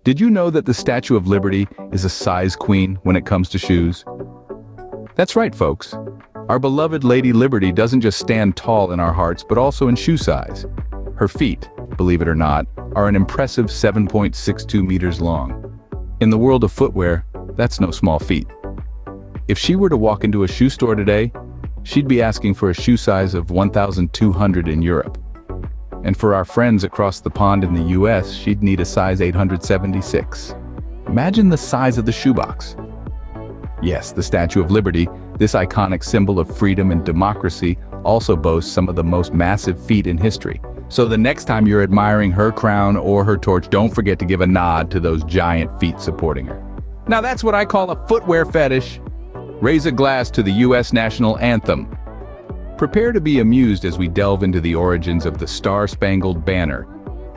Did you know that the Statue of Liberty is a size queen when it comes to shoes? That's right, folks. Our beloved Lady Liberty doesn't just stand tall in our hearts, but also in shoe size. Her feet, believe it or not, are an impressive 7.62 meters long. In the world of footwear, that's no small feat. If she were to walk into a shoe store today, she'd be asking for a shoe size of 1,200 in Europe. And for our friends across the pond in the US, she'd need a size 876. Imagine the size of the shoebox. Yes, the Statue of Liberty, this iconic symbol of freedom and democracy, also boasts some of the most massive feet in history. So the next time you're admiring her crown or her torch, don't forget to give a nod to those giant feet supporting her. Now that's what I call a footwear fetish. Raise a glass to the US national anthem. Prepare to be amused as we delve into the origins of the Star-Spangled Banner.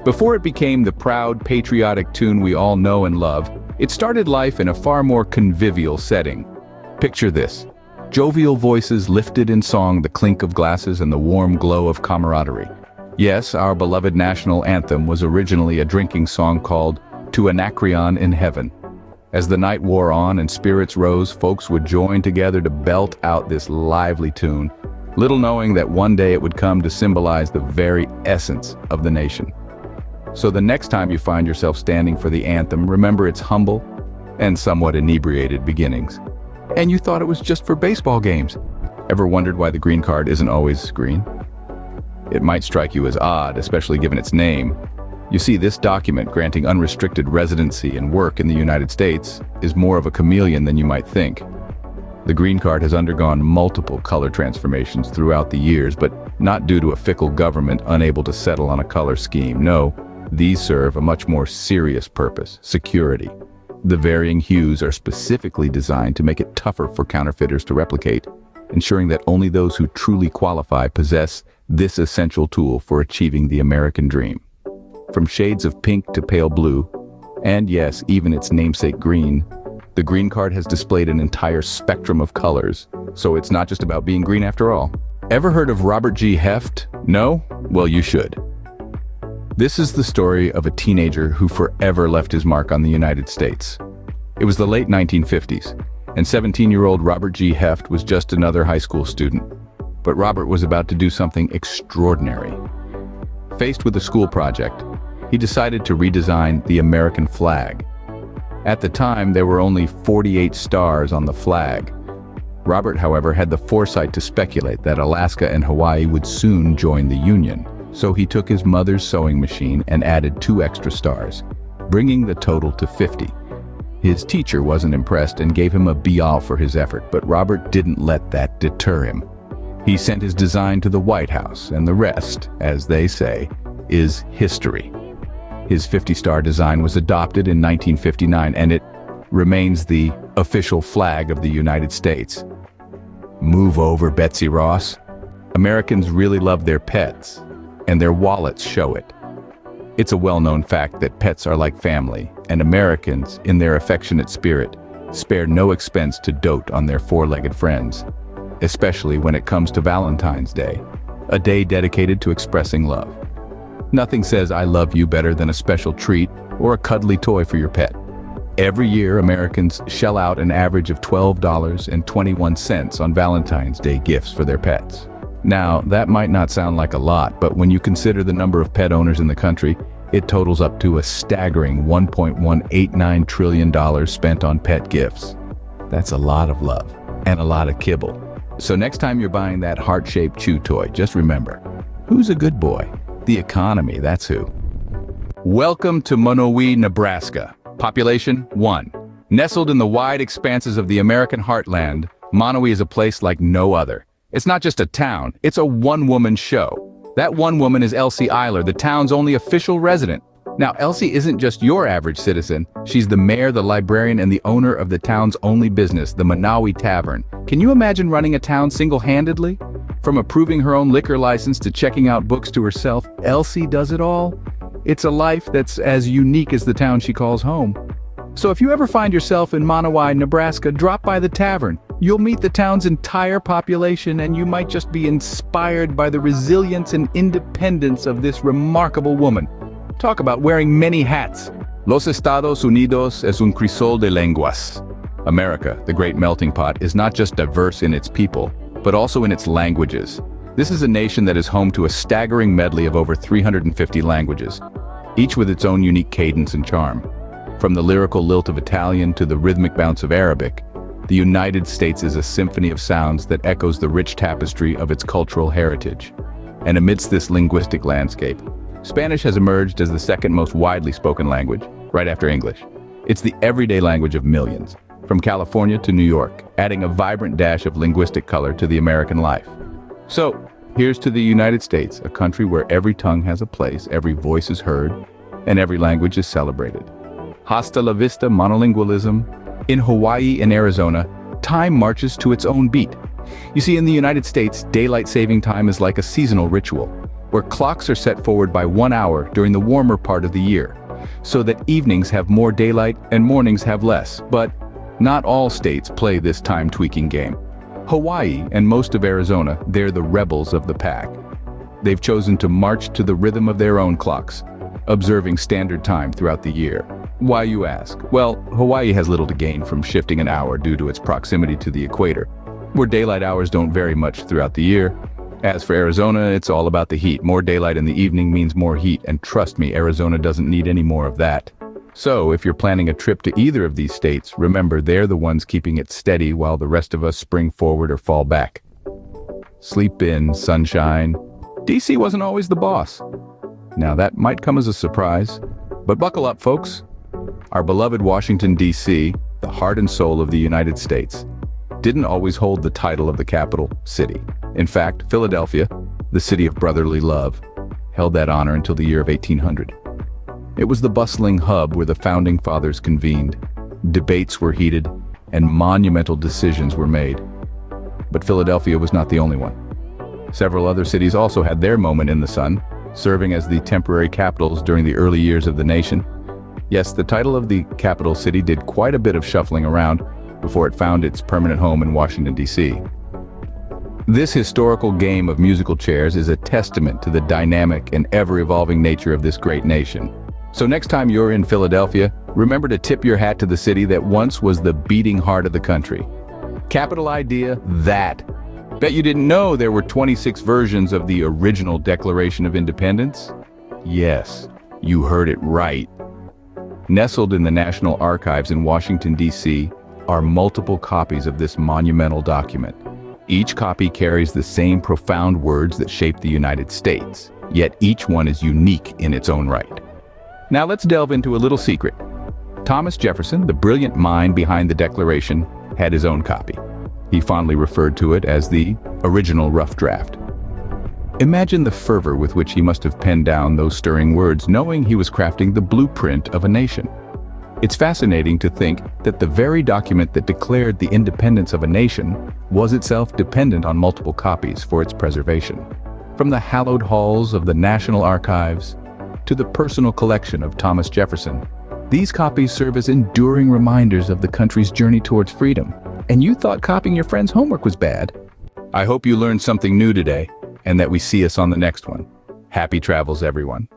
Before it became the proud, patriotic tune we all know and love, it started life in a far more convivial setting. Picture this: jovial voices lifted in song, the clink of glasses and the warm glow of camaraderie. Yes, our beloved national anthem was originally a drinking song called To Anacreon in Heaven. As the night wore on and spirits rose, folks would join together to belt out this lively tune, little knowing that one day it would come to symbolize the very essence of the nation. So the next time you find yourself standing for the anthem, remember its humble and somewhat inebriated beginnings. And you thought it was just for baseball games. Ever wondered why the green card isn't always green? It might strike you as odd, especially given its name. You see, this document granting unrestricted residency and work in the United States is more of a chameleon than you might think. The green card has undergone multiple color transformations throughout the years, but not due to a fickle government unable to settle on a color scheme. No, these serve a much more serious purpose: security. The varying hues are specifically designed to make it tougher for counterfeiters to replicate, ensuring that only those who truly qualify possess this essential tool for achieving the American dream. From shades of pink to pale blue, and yes, even its namesake green, the green card has displayed an entire spectrum of colors, so it's not just about being green after all. Ever heard of Robert G. Heft? No? Well, you should. This is the story of a teenager who forever left his mark on the United States. It was the late 1950s, and 17-year-old Robert G. Heft was just another high school student. But Robert was about to do something extraordinary. Faced with a school project, he decided to redesign the American flag. At the time, there were only 48 stars on the flag. Robert, however, had the foresight to speculate that Alaska and Hawaii would soon join the Union. So he took his mother's sewing machine and added 2 extra stars, bringing the total to 50. His teacher wasn't impressed and gave him a B.All for his effort, but Robert didn't let that deter him. He sent his design to the White House, and the rest, as they say, is history. His 50-star design was adopted in 1959, and it remains the official flag of the United States. Move over, Betsy Ross. Americans really love their pets, and their wallets show it. It's a well-known fact that pets are like family, and Americans, in their affectionate spirit, spare no expense to dote on their four-legged friends, especially when it comes to Valentine's Day, a day dedicated to expressing love. Nothing says I love you better than a special treat or a cuddly toy for your pet. Every year, Americans shell out an average of $12.21 on Valentine's Day gifts for their pets. Now, that might not sound like a lot, but when you consider the number of pet owners in the country, it totals up to a staggering $1.189 trillion spent on pet gifts. That's a lot of love and a lot of kibble. So next time you're buying that heart-shaped chew toy, just remember, who's a good boy? The economy, that's who. Welcome to Monowi, Nebraska. Population 1. Nestled in the wide expanses of the American heartland, Monowi is a place like no other. It's not just a town, it's a one-woman show. That one woman is Elsie Eiler, the town's only official resident. Now, Elsie isn't just your average citizen. She's the mayor, the librarian, and the owner of the town's only business, the Monowi Tavern. Can you imagine running a town single-handedly? From approving her own liquor license to checking out books to herself, Elsie does it all. It's a life that's as unique as the town she calls home. So if you ever find yourself in Monowi, Nebraska, drop by the tavern. You'll meet the town's entire population, and you might just be inspired by the resilience and independence of this remarkable woman. Talk about wearing many hats. Los Estados Unidos es un crisol de lenguas. America, the great melting pot, is not just diverse in its people, but also in its languages. This is a nation that is home to a staggering medley of over 350 languages, each with its own unique cadence and charm. From the lyrical lilt of Italian to the rhythmic bounce of Arabic, the United States is a symphony of sounds that echoes the rich tapestry of its cultural heritage. And amidst this linguistic landscape, Spanish has emerged as the second most widely spoken language, right after English. It's the everyday language of millions, from California to New York, adding a vibrant dash of linguistic color to the American life. So, here's to the United States, a country where every tongue has a place, every voice is heard, and every language is celebrated. Hasta la vista monolingualism. In Hawaii and Arizona, time marches to its own beat. You see, in the United States, daylight saving time is like a seasonal ritual, where clocks are set forward by 1 hour during the warmer part of the year, so that evenings have more daylight and mornings have less. But not all states play this time-tweaking game. Hawaii and most of Arizona, they're the rebels of the pack. They've chosen to march to the rhythm of their own clocks, observing standard time throughout the year. Why, you ask? Well, Hawaii has little to gain from shifting an hour due to its proximity to the equator, where daylight hours don't vary much throughout the year. As for Arizona, it's all about the heat. More daylight in the evening means more heat, and trust me, Arizona doesn't need any more of that. So, if you're planning a trip to either of these states, remember they're the ones keeping it steady while the rest of us spring forward or fall back. Sleep in, sunshine. DC wasn't always the boss. Now that might come as a surprise, but buckle up, folks. Our beloved Washington, D.C., the heart and soul of the United States, didn't always hold the title of the capital city. In fact, Philadelphia, the city of brotherly love, held that honor until the year of 1800. It was the bustling hub where the founding fathers convened. Debates were heated, and monumental decisions were made. But Philadelphia was not the only one. Several other cities also had their moment in the sun, serving as the temporary capitals during the early years of the nation. Yes, the title of the capital city did quite a bit of shuffling around before it found its permanent home in Washington, D.C. This historical game of musical chairs is a testament to the dynamic and ever-evolving nature of this great nation. So next time you're in Philadelphia, remember to tip your hat to the city that once was the beating heart of the country. Capital idea, that. Bet you didn't know there were 26 versions of the original Declaration of Independence? Yes, you heard it right. Nestled in the National Archives in Washington, D.C., are multiple copies of this monumental document. Each copy carries the same profound words that shaped the United States, yet each one is unique in its own right. Now let's delve into a little secret. Thomas Jefferson, the brilliant mind behind the Declaration, had his own copy. He fondly referred to it as the original rough draft. Imagine the fervor with which he must have penned down those stirring words, knowing he was crafting the blueprint of a nation. It's fascinating to think that the very document that declared the independence of a nation was itself dependent on multiple copies for its preservation. From the hallowed halls of the National Archives to the personal collection of Thomas Jefferson, these copies serve as enduring reminders of the country's journey towards freedom. And you thought copying your friend's homework was bad? I hope you learned something new today, and that we see us on the next one. Happy travels, everyone.